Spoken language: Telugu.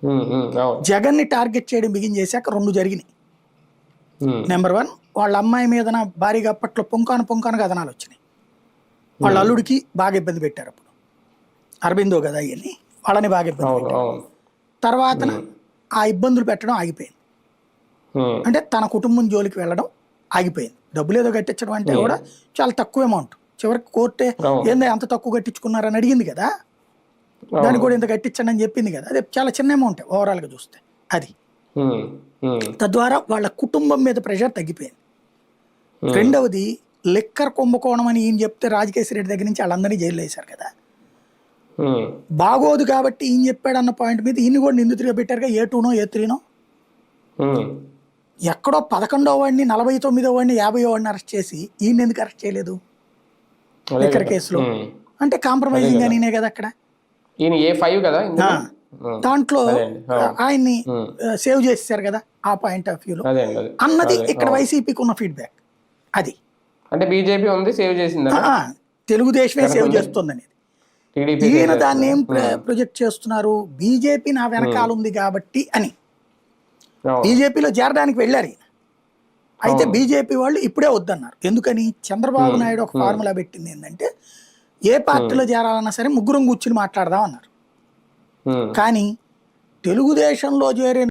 అవును. జగన్ ని టార్గెట్ చేయడం బిగిన్ చేశాక రెండు జరిగినాయి. ఉమ్, నెంబర్ వన్, వాళ్ళ అమ్మాయి మీదన భారీగా అప్పట్లో పుంకాను కథనాలు వచ్చినాయి. వాళ్ళ ఉమ్, అల్లుడికి బాగా ఇబ్బంది పెట్టారు. అప్పుడు అరబిందో కదా ఇవన్నీ, వాళ్ళని బాగా ఇబ్బంది అవును. పెట్టారు. అవును. తర్వాతన ఉమ్, ఆ ఇబ్బందులు పెట్టడం ఆగిపోయింది. ఉమ్, అంటే తన కుటుంబం జోలికి వెళ్ళడం ఆగిపోయింది. డబ్బులు ఏదో కట్టించడం అంటే ఉమ్, కూడా చాలా తక్కువ అమౌంట్. చివరికి కోర్టే అవును. ఏందో అంత తక్కువ కట్టించుకున్నారని అడిగింది కదా, దానికి అవును. కూడా ఇంత కట్టించండి అని చెప్పింది కదా. అది చాలా చిన్న అమౌంట్ ఓవరాల్గా చూస్తే. అది ఉమ్, ఉమ్, తద్వారా వాళ్ళ కుటుంబం మీద ప్రెషర్ తగ్గిపోయింది. ఉమ్, రెండవది, లిక్కర్ కుంభకోణం అని ఈయన చెప్తే రాజకేశ్వర రెడ్డి దగ్గర నుంచి వాళ్ళందరినీ జైల్లో వేశారు కదా. ఉమ్, బాగోదు కాబట్టి ఈయన చెప్పాడు అన్న పాయింట్ మీద ఈయన కూడా నిందితుడిగా పెట్టారుగా. ఏ2నో ఏ3నో ఉమ్, ఎక్కడో 11వ వాడిని 49వ వాడిని 50వ వాడిని అరెస్ట్ చేసి ఈయన ఎందుకు అరెస్ట్ చేయలేదు అదే లిక్కర్ కదా. కేసులో? ఉమ్, అంటే అదే కాంప్రమైజింగ్ కదా. అనినే కదా అక్కడ. ఈయన ఏ5 కదా ఆ, ఇందులో. ఉమ్, దాంట్లో అదే అండి. అవును. ఆయన్ని ఉమ్, సేవ్ చేసేసారు కదా ఆ పాయింట్ ఆఫ్ వ్యూలో అదే అండి. అదే అన్నది అదే ఇక్కడ అవును. వైసీపీకి ఉన్న ఫీడ్బ్యాక్. అది అంటే బీజేపీ ఉంది సేవ్ చేసిందనా? ఆ, తెలుగుదేశమే జగన్ సేవ్ ఉంది, చేస్తుంది అనేది. టీడీపీ సేవ్ ఈయన దాన్ని చేస్తుందా? ఏం ప్రొజెక్ట్ చేస్తున్నారు, బీజేపీ నా ఉమ్, వెనకాల ఉంది కాబట్టి అని. అవును. బీజేపీలో చేరడానికి వెళ్ళారు ఈయన. అయితే అవును. బీజేపీ వాళ్ళు ఇప్పుడే వద్దన్నారు. ఎందుకని? చంద్రబాబు ఉమ్, నాయుడు ఒక ఉమ్, ఫార్ములా పెట్టింది ఏంటంటే, ఏ ఉమ్, పార్టీలో చేరాలన్నా సరే ముగ్గురం కూర్చుని మాట్లాడదాం అన్నారు. ఉమ్. కానీ తెలుగుదేశంలో చేరే